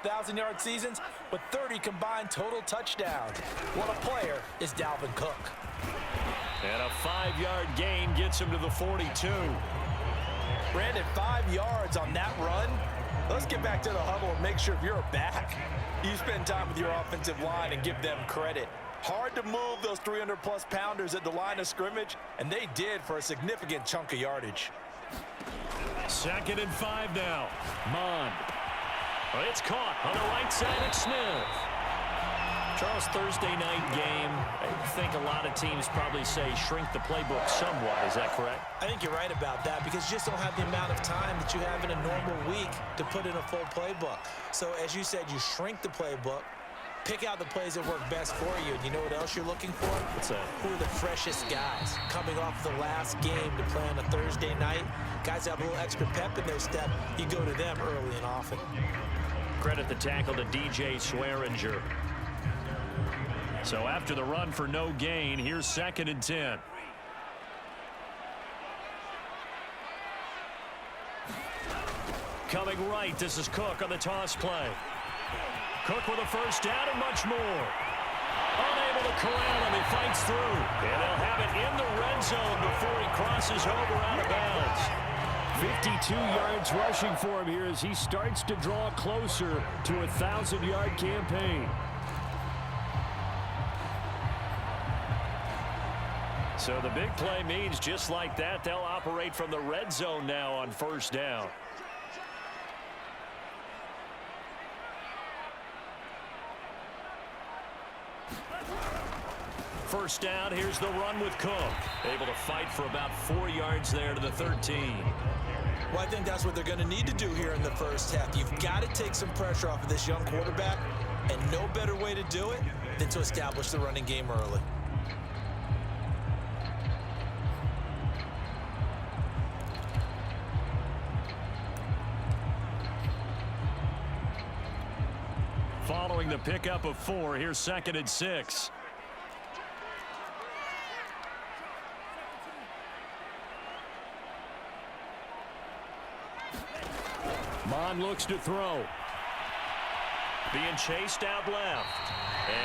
1,000-yard seasons with 30 combined total touchdowns. What a player is Dalvin Cook. And a 5-yard gain gets him to the 42. Brandon, 5 yards on that run. Let's get back to the huddle and make sure if you're a back, you spend time with your offensive line and give them credit. Hard to move those 300-plus pounders at the line of scrimmage, and they did for a significant chunk of yardage. 2nd and 5 now. Mond. Oh, it's caught on the right side of Smith. Charles, Thursday night game, I think a lot of teams probably say shrink the playbook somewhat. Is that correct? I think you're right about that because you just don't have the amount of time that you have in a normal week to put in a full playbook. So as you said, you shrink the playbook, pick out the plays that work best for you. And you know what else you're looking for? What's that? Who are the freshest guys coming off the last game to play on a Thursday night? Guys have a little extra pep in their step. You go to them early and often. Credit the tackle to DJ Swearinger. So after the run for no gain, here's 2nd and 10. Coming right, this is Cook on the toss play. Cook with a first down and much more. Unable to corral him, he fights through. And they'll have it in the red zone before he crosses over out of bounds. 52 yards rushing for him here as he starts to draw closer to a 1,000-yard campaign. So the big play means just like that, they'll operate from the red zone now on 1st down. First down, here's the run with Cook. Able to fight for about 4 yards there to the 13. Well, I think that's what they're going to need to do here in the first half. You've got to take some pressure off of this young quarterback, and no better way to do it than to establish the running game early. Following the pickup of 4, here's 2nd and 6. Mond looks to throw. Being chased out left.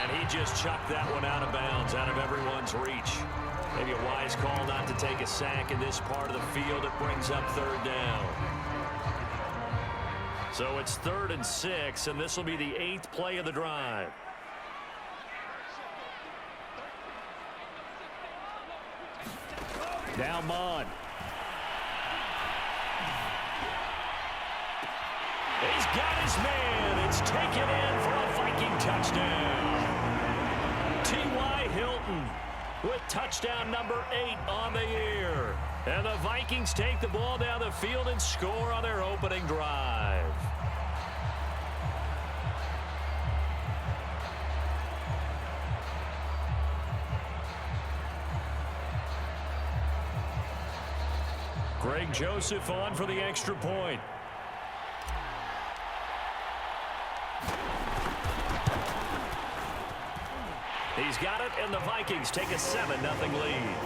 And he just chucked that one out of bounds, out of everyone's reach. Maybe a wise call not to take a sack in this part of the field. It brings up 3rd down. So it's 3rd and 6, and this will be the 8th play of the drive. Now Mond. He's got his man. It's taken in for a Viking touchdown. T.Y. Hilton with touchdown number 8 on the year. And the Vikings take the ball down the field and score on their opening drive. Greg Joseph on for the extra point. He's got it, and the Vikings take a 7-0 lead.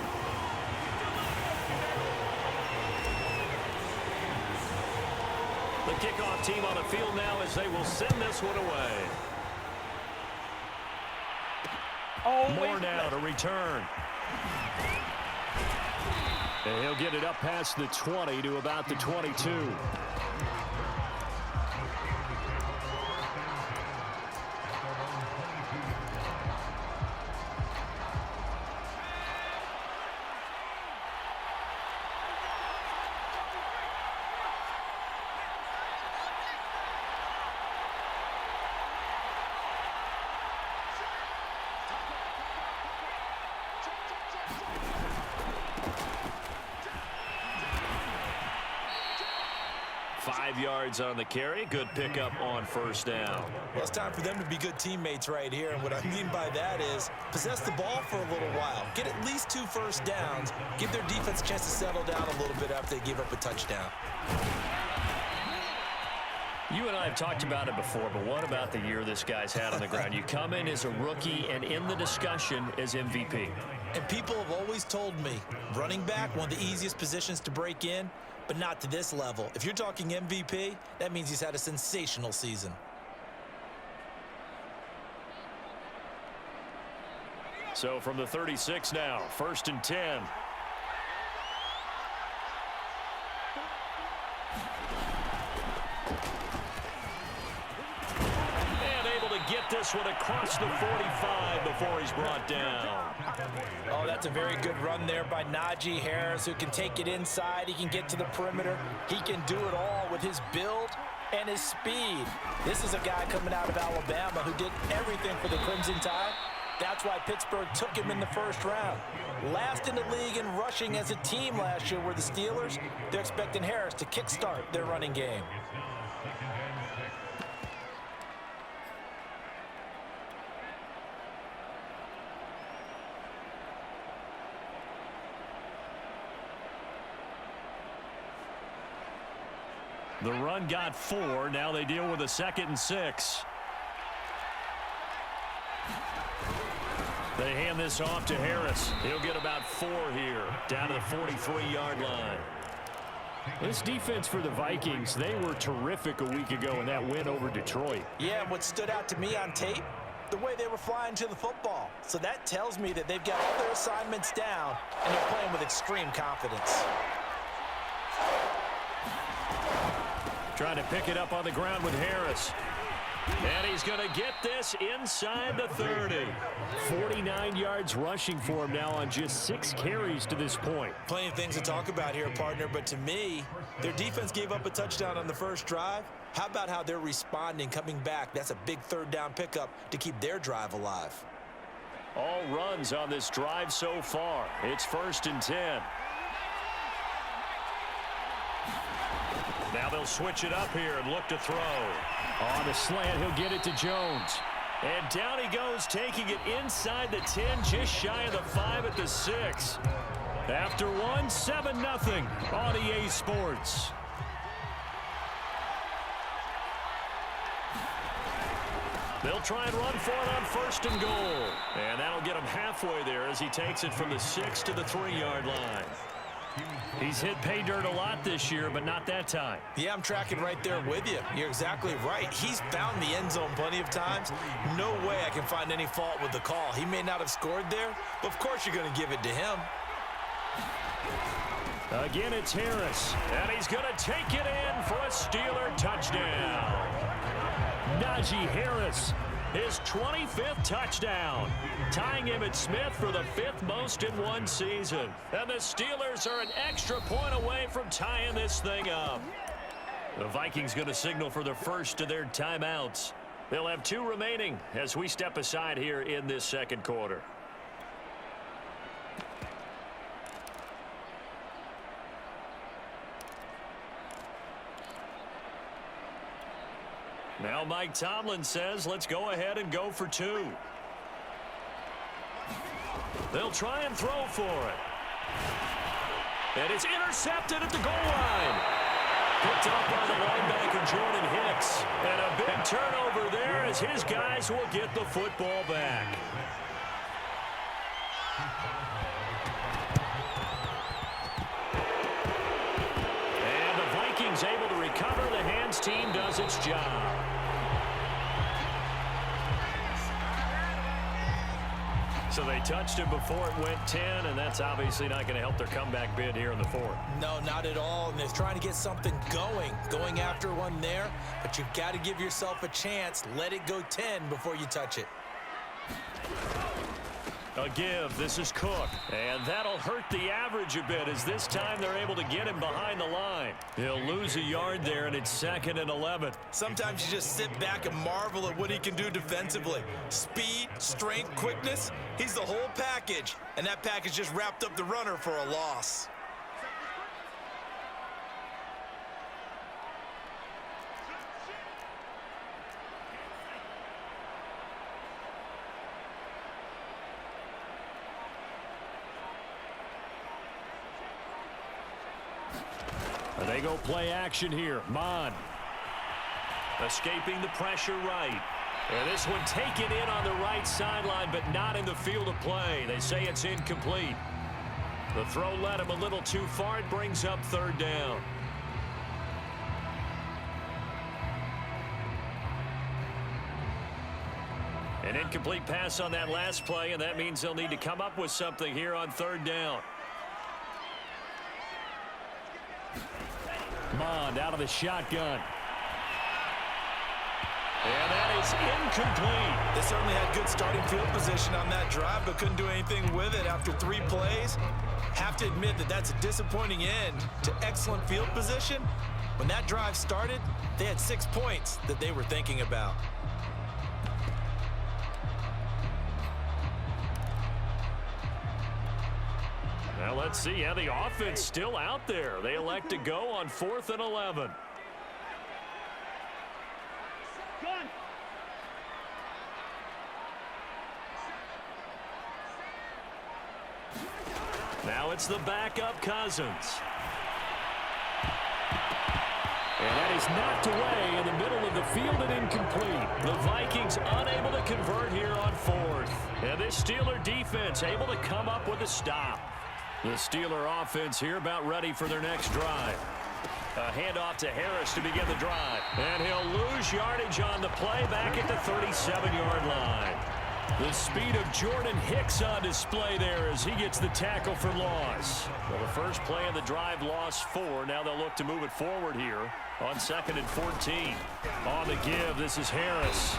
The kickoff team on the field now as they will send this one away. More now to return. And he'll get it up past the 20 to about the 22. Yards on the carry. Good pickup on 1st down. Well, it's time for them to be good teammates right here. And what I mean by that is possess the ball for a little while. Get at least 2 first downs. Give their defense a chance to settle down a little bit after they give up a touchdown. You and I have talked about it before, but what about the year this guy's had on the ground? You come in as a rookie and in the discussion as MVP. And people have always told me, running back, one of the easiest positions to break in, but not to this level. If you're talking MVP, that means he's had a sensational season. So from the 36 now, 1st and 10. And able to get this one across the 45 before he's brought down. Oh, that's a very good run there by Najee Harris, who can take it inside. He can get to the perimeter. He can do it all with his build and his speed. This is a guy coming out of Alabama who did everything for the Crimson Tide. That's why Pittsburgh took him in the first round. Last in the league in rushing as a team last year were the Steelers. They're expecting Harris to kickstart their running game. The run got 4. Now they deal with a 2nd and 6. They hand this off to Harris. He'll get about 4 here, down to the 43-yard line. This defense for the Vikings, they were terrific a week ago in that win over Detroit. Yeah, and what stood out to me on tape, the way they were flying to the football. So that tells me that they've got all their assignments down, and they're playing with extreme confidence. Trying to pick it up on the ground with Harris. And he's going to get this inside the 30. 49 yards rushing for him now on just 6 carries to this point. Plenty of things to talk about here, partner, but to me, their defense gave up a touchdown on the first drive. How about how they're responding, coming back? That's a big 3rd down pickup to keep their drive alive. All runs on this drive so far. It's 1st and 10. Now they'll switch it up here and look to throw. On the slant, he'll get it to Jones. And down he goes, taking it inside the 10, just shy of the 5 at the 6. After one, 7-0 on EA Sports. They'll try and run for it on 1st and goal. And that'll get him halfway there as he takes it from the 6 to the 3-yard line. He's hit pay dirt a lot this year, but not that time. Yeah, I'm tracking right there with you. You're exactly right. He's found the end zone plenty of times. No way I can find any fault with the call. He may not have scored there, but of course you're going to give it to him. Again, it's Harris, and he's going to take it in for a Steeler touchdown. Najee Harris, his 25th touchdown, tying him at Smith for the 5th most in one season. And the Steelers are an extra point away from tying this thing up. The Vikings going to signal for the first of their timeouts. They'll have 2 remaining as we step aside here in this 2nd quarter. Now Mike Tomlin says, let's go ahead and go for 2. They'll try and throw for it. And it's intercepted at the goal line. Picked up by the linebacker Jordan Hicks. And a big turnover there as his guys will get the football back. And the Vikings able to recover. The hands team does its job. So they touched him before it went 10, and that's obviously not going to help their comeback bid here in the 4th. No, not at all. And they're trying to get something going after one there. But you've got to give yourself a chance. Let it go 10 before you touch it. A give. This is Cook. And that'll hurt the average a bit as this time they're able to get him behind the line. He'll lose a yard there, and it's 2nd and 11. Sometimes you just sit back and marvel at what he can do defensively. Speed, strength, quickness. He's the whole package. And that package just wrapped up the runner for a loss. They go play action here. Mon. Escaping the pressure right. And this one taken in on the right sideline, but not in the field of play. They say it's incomplete. The throw led him a little too far. It brings up 3rd down. An incomplete pass on that last play, and that means they'll need to come up with something here on third down. Mond out of the shotgun. And that is incomplete. They certainly had good starting field position on that drive, but couldn't do anything with it after 3 plays. Have to admit that that's a disappointing end to excellent field position. When that drive started, they had 6 points that they were thinking about. Now let's see how the offense still out there. They elect to go on 4th and 11. Now it's the backup Cousins. And that is knocked away in the middle of the field and incomplete. The Vikings unable to convert here on 4th. And this Steeler defense able to come up with a stop. The Steeler offense here about ready for their next drive. A handoff to Harris to begin the drive. And he'll lose yardage on the play back at the 37-yard line. The speed of Jordan Hicks on display there as he gets the tackle for loss. Well, the first play of the drive lost 4. Now they'll look to move it forward here on 2nd and 14. On the give, this is Harris.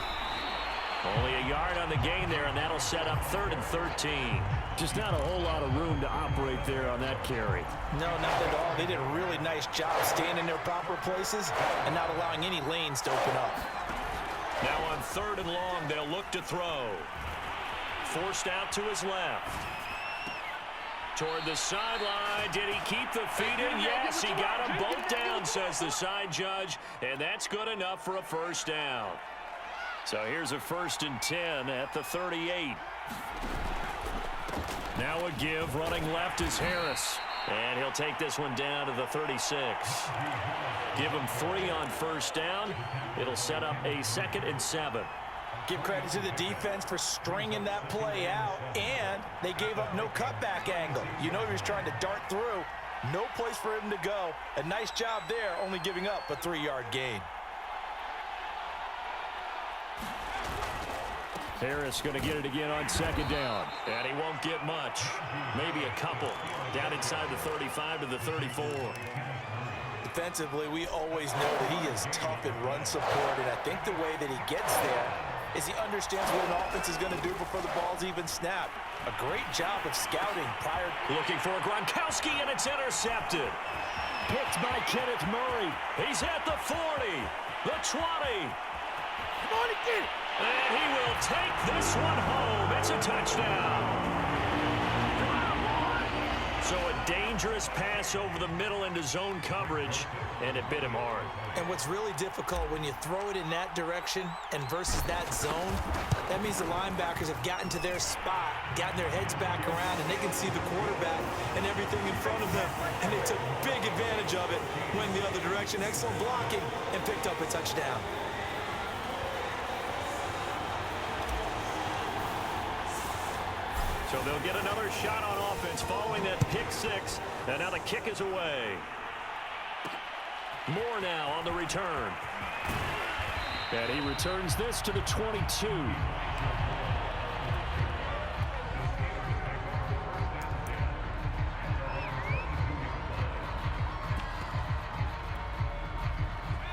Only a yard on the gain there, and that'll set up 3rd and 13. Just not a whole lot of room to operate there on that carry. No, not at all. They did a really nice job staying in their proper places and not allowing any lanes to open up. Now on 3rd and long, they'll look to throw. Forced out to his left. Toward the sideline. Did he keep the feet in? Yes, he got them both down, says the side judge. And that's good enough for a first down. So here's a 1st and 10 at the 38. Now a give. Running left is Harris. And he'll take this one down to the 36. Give him 3 on first down. It'll set up a 2nd and 7. Give credit to the defense for stringing that play out, and they gave up no cutback angle. You know he was trying to dart through. No place for him to go. A nice job there, only giving up a 3-yard gain. Harris going to get it again on 2nd down. And he won't get much. Maybe a couple. Down inside the 35 to the 34. Defensively, we always know that he is tough in run support, and I think the way that he gets there is he understands what an offense is going to do before the ball's even snapped. A great job of scouting prior. Looking for Gronkowski, and it's intercepted. Picked by Kenneth Murray. He's at the 40, the 20. Come on again. And he will take this one home. It's a touchdown. So a dangerous pass over the middle into zone coverage, and it bit him hard. And what's really difficult when you throw it in that direction and versus that zone, that means the linebackers have gotten to their spot, gotten their heads back around, and they can see the quarterback and everything in front of them. And they took big advantage of it, went the other direction, excellent blocking, and picked up a touchdown. So they'll get another shot on offense following that pick 6. And now the kick is away. Moore now on the return. And he returns this to the 22.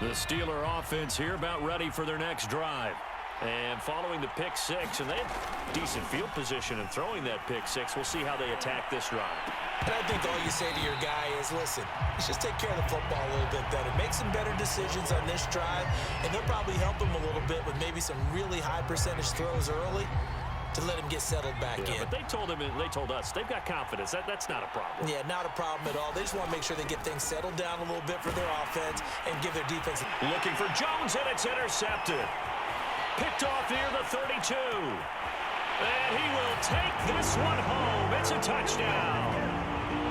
The Steeler offense here about ready for their next drive. And following the pick 6, and they have decent field position in throwing that pick 6. We'll see how they attack this drive. And I think all you say to your guy is, listen, let's just take care of the football a little bit better. Make some better decisions on this drive, and they'll probably help him a little bit with maybe some really high percentage throws early to let him get settled back in. But they told us, they've got confidence. That's not a problem. Yeah, not a problem at all. They just want to make sure they get things settled down a little bit for their offense and give their defense. Looking for Jones, and it's intercepted. Picked off near the 32. And he will take this one home. It's a touchdown.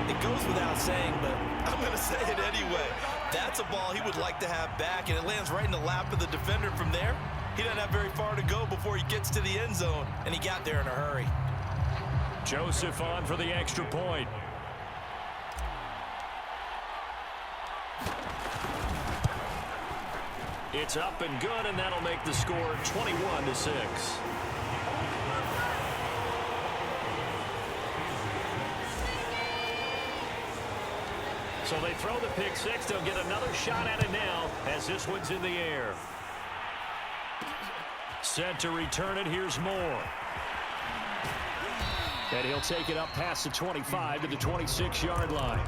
It goes without saying, but I'm going to say it anyway. That's a ball he would like to have back, and it lands right in the lap of the defender from there. He doesn't have very far to go before he gets to the end zone, and he got there in a hurry. Joseph on for the extra point. It's up and good, and that'll make the score 21-6. So they throw the pick six. They'll get another shot at it now as this one's in the air. Set to return it. Here's Moore. And he'll take it up past the 25 to the 26-yard line.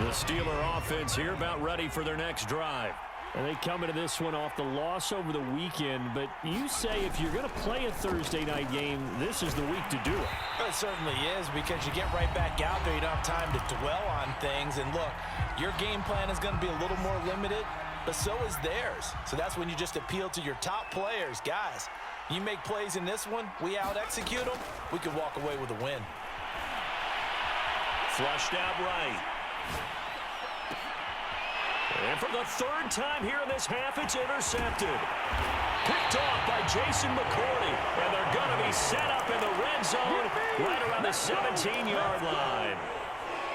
The Steeler offense here about ready for their next drive. And they come into this one off the loss over the weekend. But you say if you're going to play a Thursday night game, this is the week to do it. Well, it certainly is, because you get right back out there. You don't have time to dwell on things. And look, your game plan is going to be a little more limited, but so is theirs. So that's when you just appeal to your top players. Guys, you make plays in this one, we out-execute them, we could walk away with a win. Flushed out right. And for the third time here in this half, it's intercepted. Picked off by Jason McCourty. And they're going to be set up in the red zone right around the 17-yard line.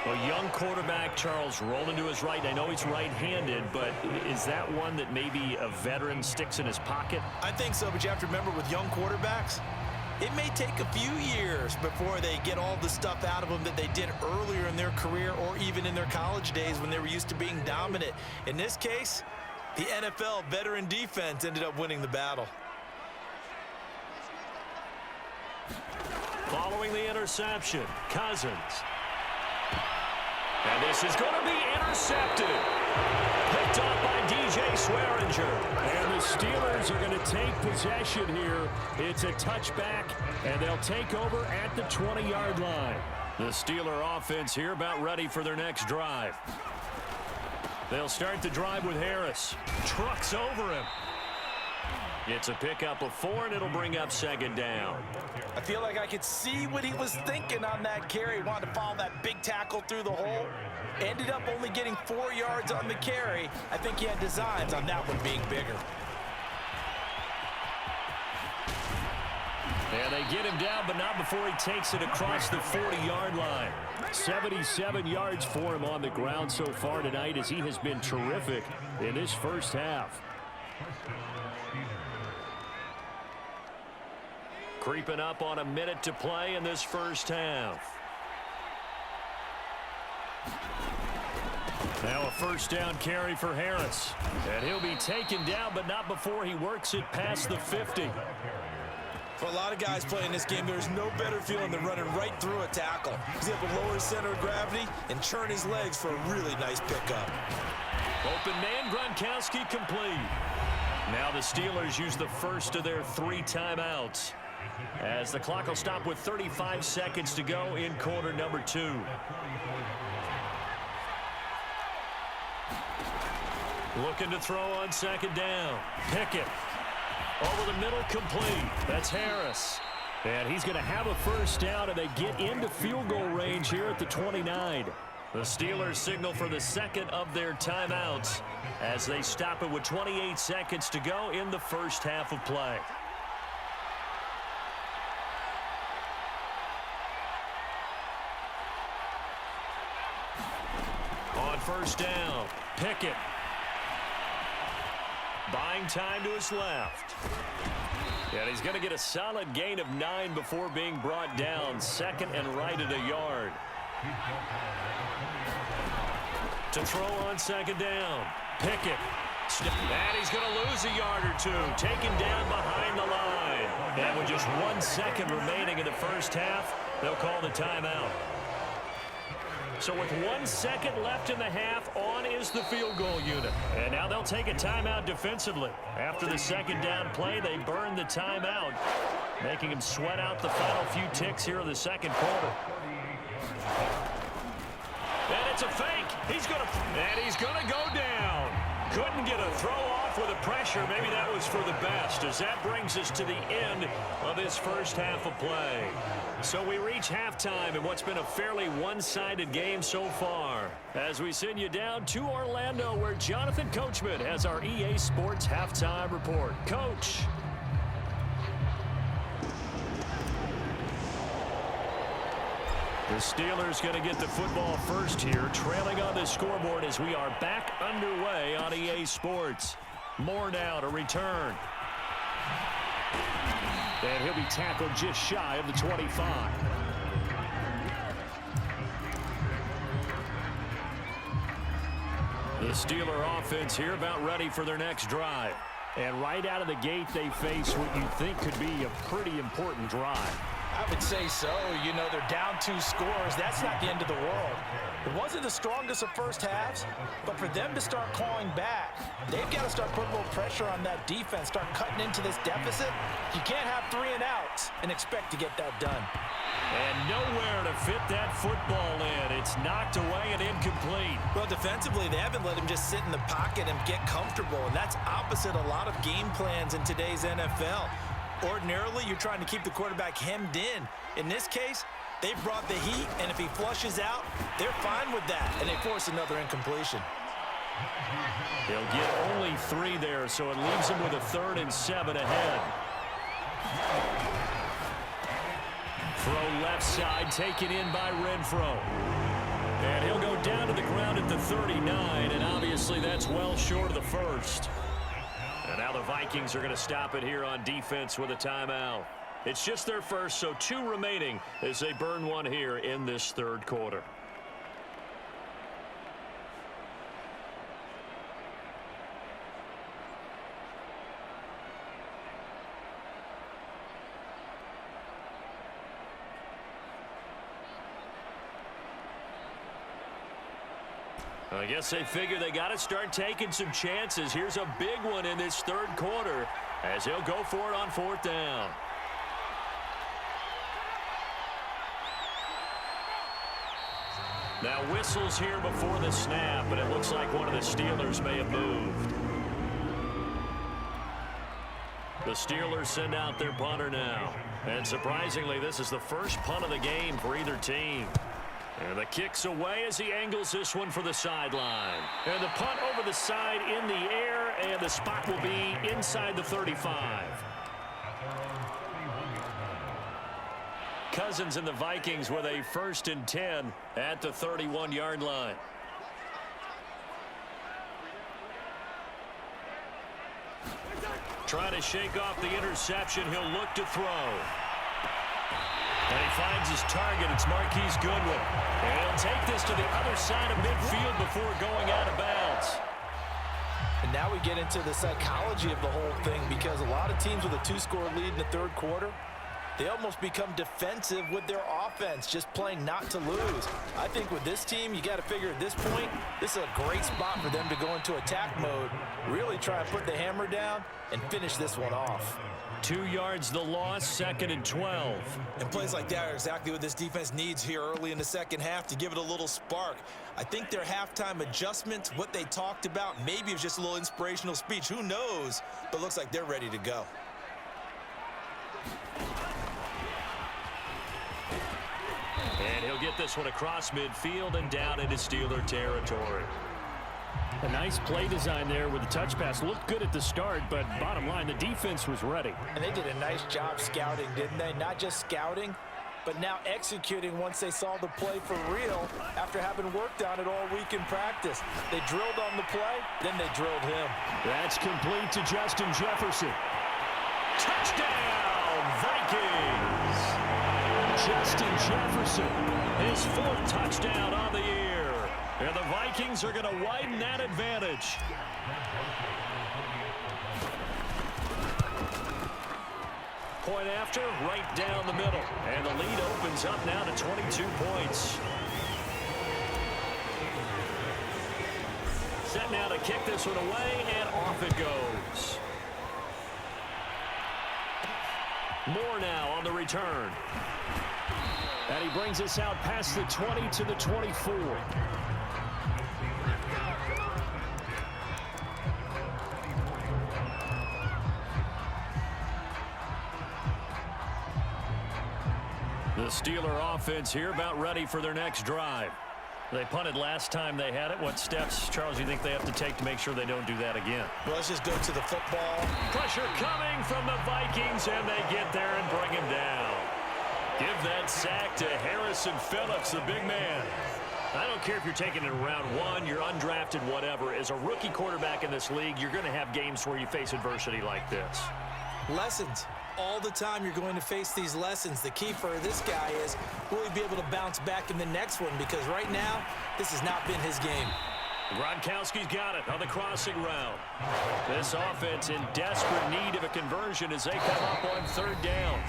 A young quarterback, Charles, rolling to his right. I know he's right-handed, but is that one that maybe a veteran sticks in his pocket? I think so, but you have to remember with young quarterbacks, it may take a few years before they get all the stuff out of them that they did earlier in their career or even in their college days when they were used to being dominant. In this case, the NFL veteran defense ended up winning the battle. Following the interception, Cousins. And this is going to be intercepted. Picked off by DJ Swearinger. And the Steelers are going to take possession here. It's a touchback, and they'll take over at the 20-yard line. The Steeler offense here about ready for their next drive. They'll start the drive with Harris. Trucks over him. It's a pickup of 4, and it'll bring up second down. I feel like I could see what he was thinking on that carry. Wanted to follow that big tackle through the hole. Ended up only getting 4 yards on the carry. I think he had designs on that one being bigger. And they get him down, but not before he takes it across the 40-yard line. 77 yards for him on the ground so far tonight, as he has been terrific in this first half. Creeping up on a minute to play in this first half. Now a first down carry for Harris. And he'll be taken down, but not before he works it past the 50. For a lot of guys playing this game, there's no better feeling than running right through a tackle. He's able to lower his center of gravity and churn his legs for a really nice pickup. Open man, Gronkowski complete. Now the Steelers use the first of their 3 timeouts, as the clock will stop with 35 seconds to go in quarter number 2. Looking to throw on second down. Pickett. Over the middle, complete. That's Harris. And he's going to have a first down, and they get into field goal range here at the 29. The Steelers signal for the second of their timeouts as they stop it with 28 seconds to go in the first half of play. On first down, Pickett. Buying time to his left. And he's going to get a solid gain of 9 before being brought down. Second and right at a yard. To throw on second down. Pickett. And he's going to lose a yard or 2. Taken down behind the line. And with just 1 second remaining in the first half, they'll call the timeout. So with 1 second left in the half, on is the field goal unit. And now they'll take a timeout defensively. After the second down play, they burn the timeout, making him sweat out the final few ticks here in the second quarter. And it's a fake. He's going to go down. Couldn't get a throw off with the pressure. Maybe that was for the best, as that brings us to the end of this first half of play. So we reach halftime in what's been a fairly one-sided game so far, as we send you down to Orlando, where Jonathan Coachman has our EA Sports halftime report. Coach. The Steelers going to get the football first here, trailing on the scoreboard as we are back underway on EA Sports. Moore now to return. And he'll be tackled just shy of the 25. The Steeler offense here about ready for their next drive. And right out of the gate, they face what you think could be a pretty important drive. I would say so. You know, they're down 2 scores. That's not the end of the world. It wasn't the strongest of first halves, but for them to start clawing back, they've got to start putting a little pressure on that defense, start cutting into this deficit. You can't have 3 and outs and expect to get that done. And nowhere to fit that football in. It's knocked away and incomplete. Well, defensively, they haven't let him just sit in the pocket and get comfortable, and that's opposite a lot of game plans in today's NFL. Ordinarily, you're trying to keep the quarterback hemmed in. In this case, they brought the heat, and if he flushes out, they're fine with that, and they force another incompletion. He'll get only 3 there, so it leaves him with a 3rd and 7 ahead. Throw left side, taken in by Renfro. And he'll go down to the ground at the 39, and obviously that's well short of the first. And now the Vikings are going to stop it here on defense with a timeout. It's just their first, so 2 remaining as they burn one here in this 3rd quarter. I guess they figure they got to start taking some chances. Here's a big one in this 3rd quarter as he'll go for it on 4th down. Now whistles here before the snap, but it looks like one of the Steelers may have moved. The Steelers send out their punter now. And surprisingly, this is the first punt of the game for either team. And the kick's away as he angles this one for the sideline. And the punt over the side in the air, and the spot will be inside the 35. Cousins and the Vikings with a 1st and 10 at the 31-yard line. Trying to shake off the interception. He'll look to throw. And he finds his target. It's Marquise Goodwin. And he'll take this to the other side of midfield before going out of bounds. And now we get into the psychology of the whole thing, because a lot of teams with a 2-score lead in the 3rd quarter, they almost become defensive with their offense, just playing not to lose. I think with this team, you got to figure at this point, this is a great spot for them to go into attack mode, really try and put the hammer down and finish this one off. 2 yards the loss, 2nd and 12. And plays like that are exactly what this defense needs here early in the 2nd half to give it a little spark. I think their halftime adjustments, what they talked about, maybe it was just a little inspirational speech. Who knows? But looks like they're ready to go. And he'll get this one across midfield and down into Steeler territory. A nice play design there with the touch pass. Looked good at the start, but bottom line, the defense was ready. And they did a nice job scouting, didn't they? Not just scouting, but now executing once they saw the play for real after having worked on it all week in practice. They drilled on the play, then they drilled him. That's complete to Justin Jefferson. Touchdown, Vikings! Justin Jefferson, his 4th touchdown on the year. And the Vikings are going to widen that advantage. Point after, right down the middle. And the lead opens up now to 22 points. Set now to kick this one away, and off it goes. Moore now on the return. And he brings us out past the 20 to the 24. The Steeler offense here about ready for their next drive. They punted last time they had it. What steps, Charles, do you think they have to take to make sure they don't do that again? Well, let's just go to the football. Pressure coming from the Vikings, and they get there and bring him down. Give that sack to Harrison Phillips, the big man. I don't care if you're taking it in round 1, you're undrafted, whatever. As a rookie quarterback in this league, you're going to have games where you face adversity like this. Lessons. All the time you're going to face these lessons. The key for this guy is, will he be able to bounce back in the next one? Because right now, this has not been his game. Gronkowski's got it on the crossing route. This offense in desperate need of a conversion as they come up on third down.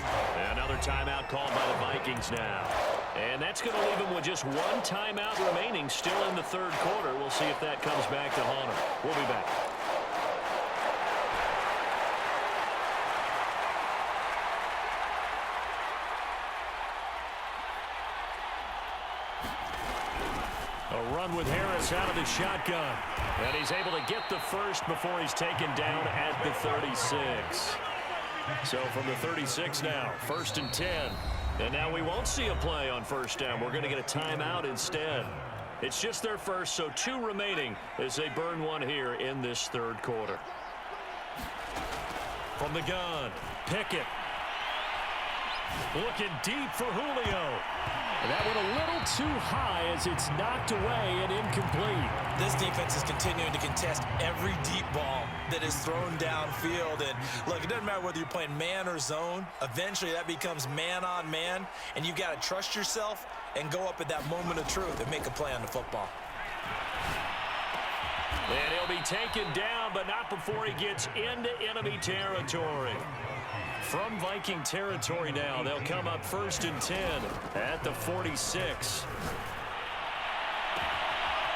Another timeout called by the Vikings now. And that's going to leave them with just one timeout remaining still in the third quarter. We'll see if that comes back to haunt them. We'll be back. A run with Harris out of the shotgun. And he's able to get the first before he's taken down at the 36. So from the 36 now, 1st and 10. And now we won't see a play on first down. We're going to get a timeout instead. It's just their first, so 2 remaining as they burn one here in this third quarter. From the gun, Pickett. Looking deep for Julio. That one a little too high as it's knocked away and incomplete. This defense is continuing to contest every deep ball that is thrown downfield. And look, it doesn't matter whether you're playing man or zone. Eventually that becomes man on man. And you've got to trust yourself and go up at that moment of truth and make a play on the football. And he'll be taken down, but not before he gets into enemy territory. From Viking territory now, they'll come up 1st and 10 at the 46.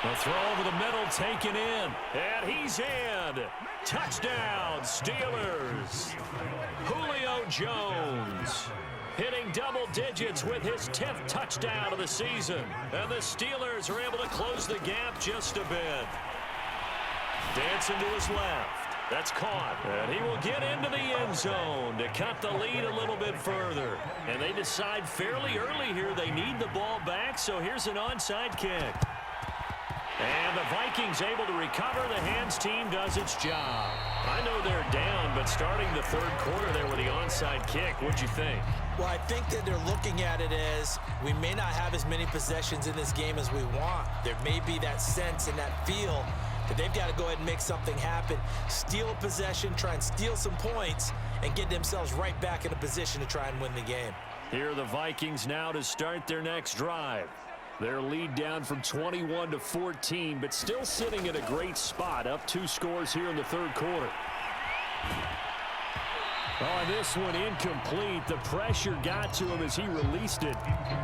The throw over the middle taken in, and he's in. Touchdown, Steelers. Julio Jones hitting double digits with his 10th touchdown of the season. And the Steelers are able to close the gap just a bit. Dancing to his left. That's caught. And he will get into the end zone to cut the lead a little bit further. And they decide fairly early here they need the ball back, so here's an onside kick. And the Vikings able to recover. The hands team does its job. I know they're down, but starting the third quarter there with the onside kick, what'd you think? Well, I think that they're looking at it as we may not have as many possessions in this game as we want. There may be that sense and that feel that they've got to go ahead and make something happen, steal a possession, try and steal some points, and get themselves right back in a position to try and win the game. Here are the Vikings now to start their next drive. Their lead down from 21 to 14, but still sitting in a great spot, up 2 scores here in the third quarter. Oh, this one incomplete. The pressure got to him as he released it,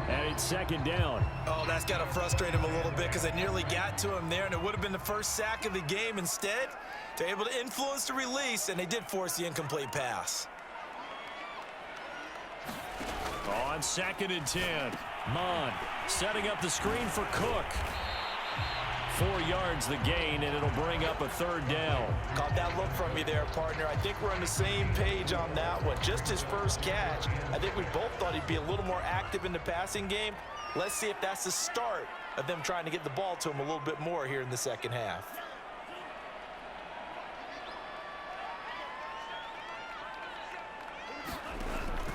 and it's 2nd down. Oh, that's got to frustrate him a little bit because they nearly got to him there, and it would have been the first sack of the game. Instead, they're able to influence the release, and they did force the incomplete pass. On 2nd and 10, Mond setting up the screen for Cook. 4 yards the gain, and it'll bring up a 3rd down. Caught that look from you there, partner. I think we're on the same page on that one. Just his first catch. I think we both thought he'd be a little more active in the passing game. Let's see if that's the start of them trying to get the ball to him a little bit more here in the second half.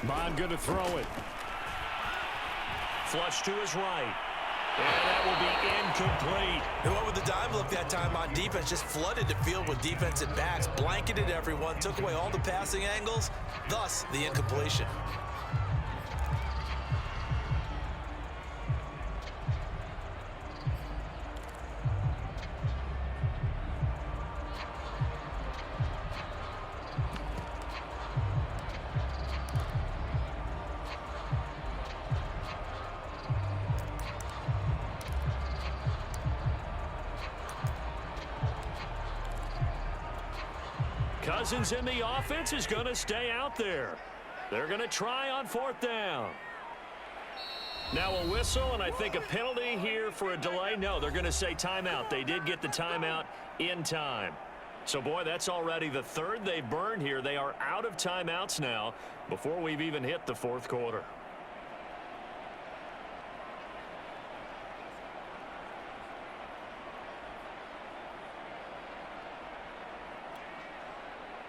Mond going to throw it. Flush to his right. And that will be incomplete. And what with the dime look that time on defense, just flooded the field with defensive backs, blanketed everyone, took away all the passing angles, thus the incompletion. Cousins in the offense is going to stay out there. They're going to try on 4th down. Now a whistle, and I think a penalty here for a delay. No, they're going to say timeout. They did get the timeout in time. So, boy, that's already the 3rd they've burned here. They are out of timeouts now before we've even hit the 4th quarter.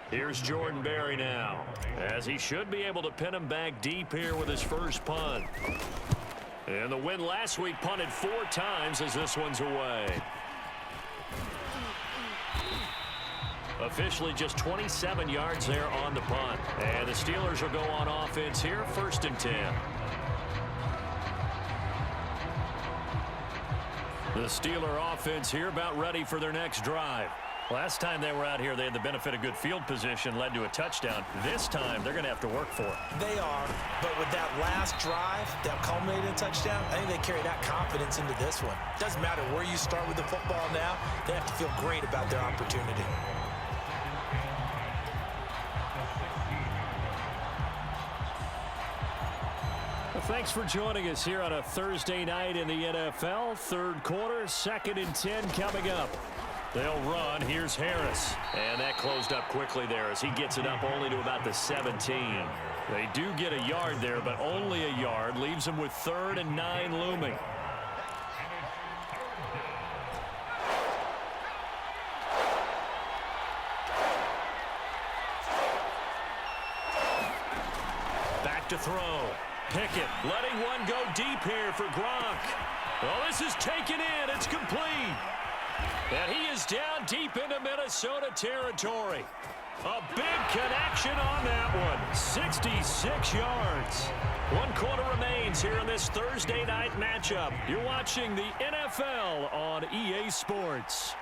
Here's Jordan Berry now, as he should be able to pin him back deep here with his first punt. And the win last week punted 4 times as this one's away. Officially just 27 yards there on the punt. And the Steelers will go on offense here, 1st and 10. The Steeler offense here about ready for their next drive. Last time they were out here, they had the benefit of good field position, led to a touchdown. This time, they're going to have to work for it. They are, but with that last drive that culminated in a touchdown, I think they carry that confidence into this one. Doesn't matter where you start with the football now, they have to feel great about their opportunity. Well, thanks for joining us here on a Thursday night in the NFL. Third quarter, 2nd and 10 coming up. They'll run. Here's Harris. And that closed up quickly there as he gets it up only to about the 17. They do get a yard there, but only a yard. Leaves them with 3rd and 9 looming. Back to throw. Pickett letting one go deep here for Gronk. Well, this is taken in. It's complete. And he is down deep into Minnesota territory. A big connection on that one. 66 yards. 1 quarter remains here in this Thursday night matchup. You're watching the NFL on EA Sports.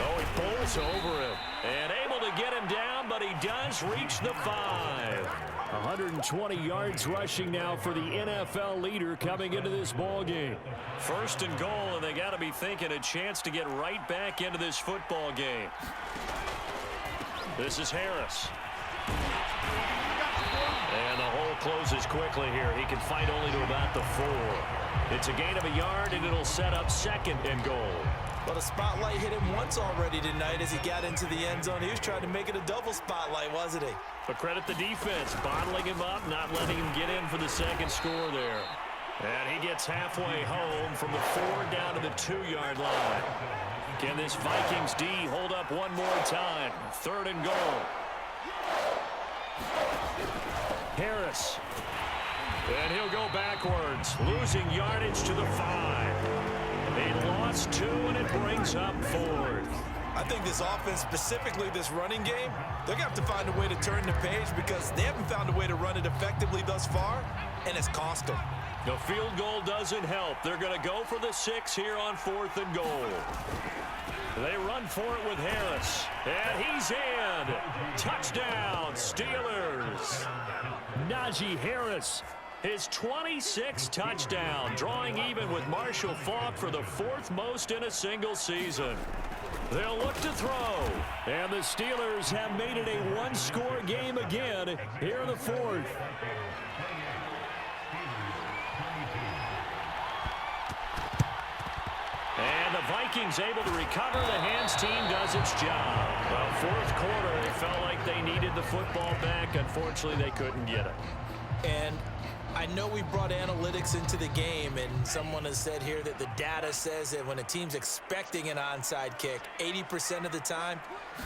Oh, he bowls over him. And able to get him down, but he does reach the 5. 120 yards rushing now for the NFL leader coming into this ball game. 1st and goal, and they got to be thinking a chance to get right back into this football game. This is Harris. And the hole closes quickly here. He can fight only to about the 4. It's a gain of a yard, and it'll set up 2nd and goal. Well, the spotlight hit him once already tonight as he got into the end zone. He was trying to make it a double spotlight, wasn't he? But credit the defense, bottling him up, not letting him get in for the 2nd score there. And he gets halfway home from the 4 down to the 2-yard line. Can this Vikings D hold up one more time? 3rd and goal. Harris. And he'll go backwards, losing yardage to the 5. They lost 2, and it brings up 4th. I think this offense, specifically this running game, they're going to have to find a way to turn the page because they haven't found a way to run it effectively thus far, and it's cost them. The field goal doesn't help. They're going to go for the 6 here on 4th and goal. They run for it with Harris, and he's in. Touchdown, Steelers. Najee Harris, his 26th touchdown, drawing even with Marshall Faulk for the 4th most in a single season. They'll look to throw. And the Steelers have made it a 1-score game again here in the 4th. And the Vikings able to recover. The hands team does its job. Well, 4th quarter, they felt like they needed the football back. Unfortunately, they couldn't get it. And I know we brought analytics into the game, and someone has said here that the data says that when a team's expecting an onside kick, 80% of the time,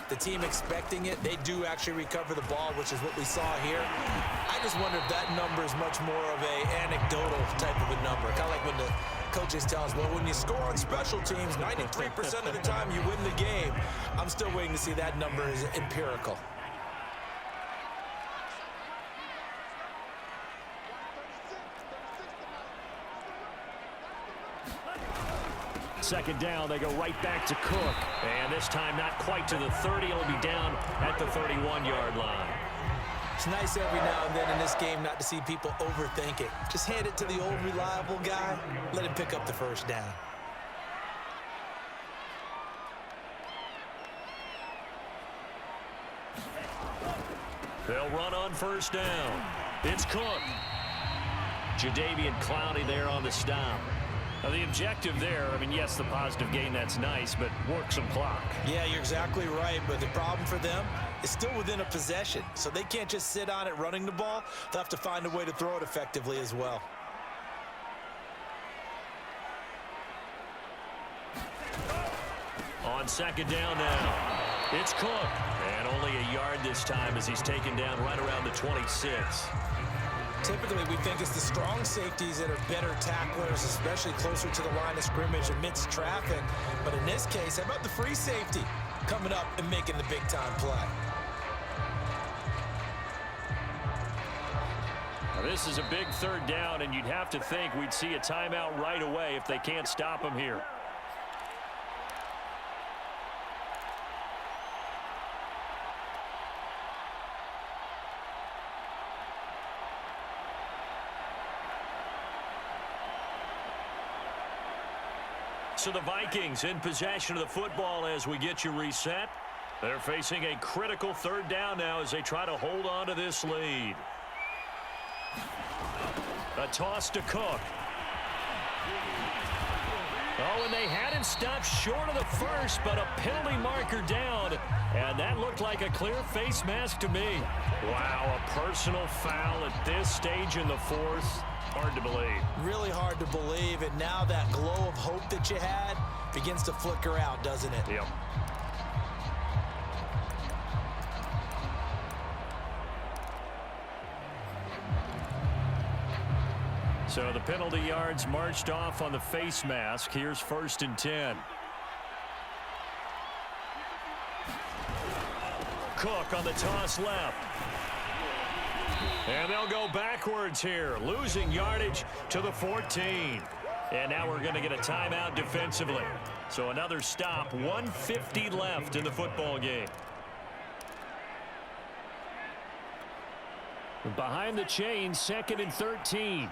the team expecting it, they do actually recover the ball, which is what we saw here. I just wonder if that number is much more of a anecdotal type of a number. Kind of like when the coaches tell us, well, when you score on special teams, 93% of the time you win the game. I'm still waiting to see that number is empirical. Second down, they go right back to Cook. And this time not quite to the 30. It'll be down at the 31-yard line. It's nice every now and then in this game not to see people overthink it. Just hand it to the old reliable guy. Let him pick up the 1st down. They'll run on 1st down. It's Cook. Jadeveon Clowney there on the stop. Now the objective there, I mean, yes, the positive gain, that's nice, but work some clock. Yeah, you're exactly right, but the problem for them is still within a possession, so they can't just sit on it running the ball. They'll have to find a way to throw it effectively as well. On 2nd down now, it's Cook. And only a yard this time as he's taken down right around the 26. Typically, we think it's the strong safeties that are better tacklers, especially closer to the line of scrimmage amidst traffic. But in this case, how about the free safety coming up and making the big-time play? This is a big third down, and you'd have to think we'd see a timeout right away if they can't stop him here. So the Vikings in possession of the football as we get you reset. They're facing a critical third down now as they try to hold on to this lead. A toss to Cook. Oh, and they had him stopped short of the first, but a penalty marker down. And that looked like a clear face mask to me. Wow, a personal foul at this stage in the fourth. Hard to believe. Really hard to believe, and now that glow of hope that you had begins to flicker out, doesn't it? Yep. So the penalty yards marched off on the face mask. Here's 1st and 10. Cook on the toss left. And they'll go backwards here, losing yardage to the 14. And now we're going to get a timeout defensively. So another stop, 1:50 left in the football game. Behind the chains, 2nd and 13.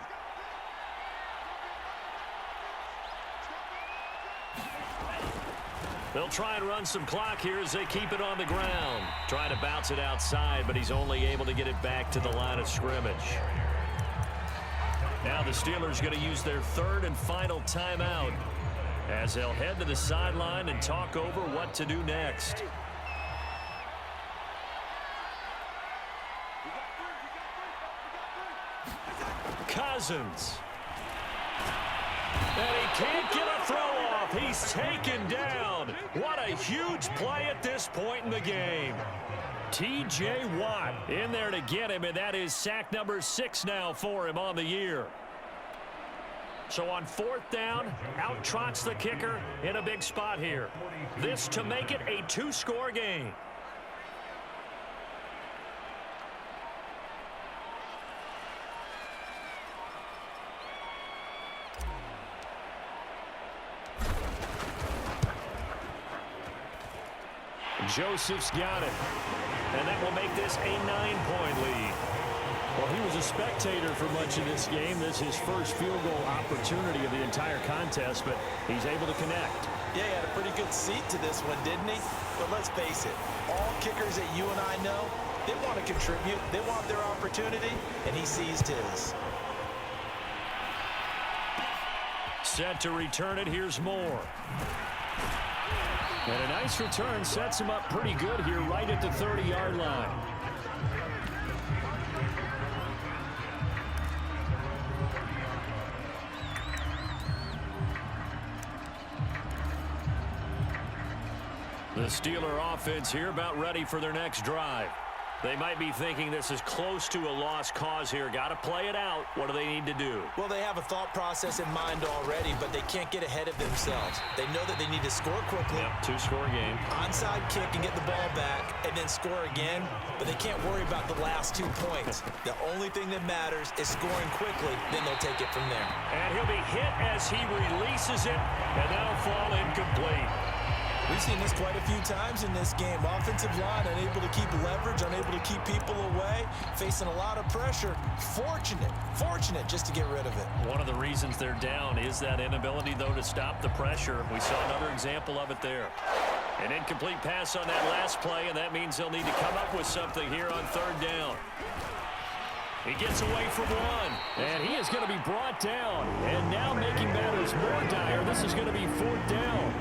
They'll try and run some clock here as they keep it on the ground. Trying to bounce it outside, but he's only able to get it back to the line of scrimmage. Now the Steelers going to use their 3rd and final timeout as they'll head to the sideline and talk over what to do next. Cousins. And he can't get a throw off. He's taken down. What a huge play at this point in the game. T.J. Watt in there to get him, and that is sack number 6 now for him on the year. So on 4th down, out trots the kicker in a big spot here. This to make it a 2-score game. Joseph's got it. And that will make this a 9-point lead. Well, he was a spectator for much of this game. This is his first field goal opportunity of the entire contest, but he's able to connect. Yeah, he had a pretty good seat to this one, didn't he? But let's face it, all kickers that you and I know, they want to contribute. They want their opportunity, and he seized his. Set to return it. Here's Moore. And a nice return sets him up pretty good here right at the 30-yard line. The Steeler offense here about ready for their next drive. They might be thinking this is close to a lost cause here. Got to play it out. What do they need to do? Well, they have a thought process in mind already, but they can't get ahead of themselves. They know that they need to score quickly. Yep, 2-score game. Onside kick and get the ball back and then score again, but they can't worry about the last 2 points. The only thing that matters is scoring quickly, then they'll take it from there. And he'll be hit as he releases it, and that'll fall incomplete. We've seen this quite a few times in this game. Offensive line unable to keep leverage, unable to keep people away, facing a lot of pressure. Fortunate just to get rid of it. One of the reasons they're down is that inability, though, to stop the pressure. We saw another example of it there. An incomplete pass on that last play, and that means they'll need to come up with something here on 3rd down. He gets away from one, and he is going to be brought down. And now making matters more dire, this is going to be 4th down.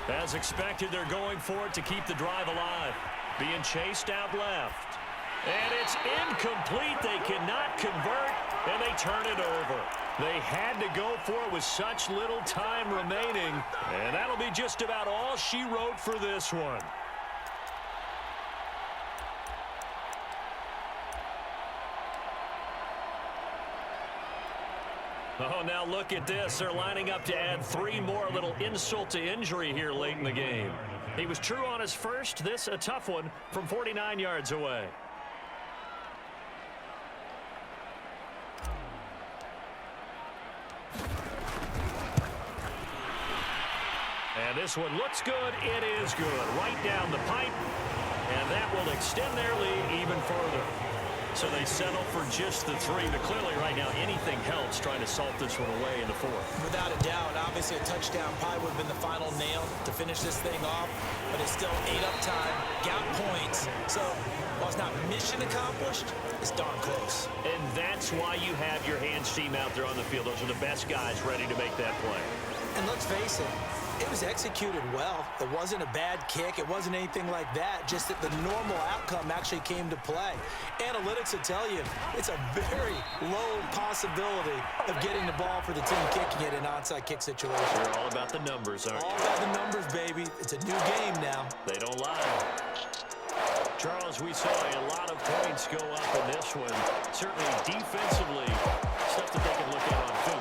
As expected, they're going for it to keep the drive alive. Being chased out left. And it's incomplete. They cannot convert, and they turn it over. They had to go for it with such little time remaining, and that'll be just about all she wrote for this one. Oh, now look at this. They're lining up to add 3 more, a little insult to injury here late in the game. He was true on his first. This a tough one from 49 yards away. And this one looks good. It is good. Right down the pipe. And that will extend their lead even further. So they settle for just the 3. But clearly right now anything helps trying to salt this one away in the 4th. Without a doubt, obviously a touchdown probably would have been the final nail to finish this thing off. But it's still 8 up time, got points. So while it's not mission accomplished, it's darn close. And that's why you have your hands team out there on the field. Those are the best guys ready to make that play. And let's face it, it was executed well. It wasn't a bad kick. It wasn't anything like that. Just that the normal outcome actually came to play. Analytics will tell you it's a very low possibility of getting the ball for the team kicking it in an onside kick situation. They're all about the numbers, aren't you? All about the numbers, baby. It's a new game now. They don't lie. Charles, we saw a lot of points go up in this one. Certainly defensively, stuff that they can look at on film.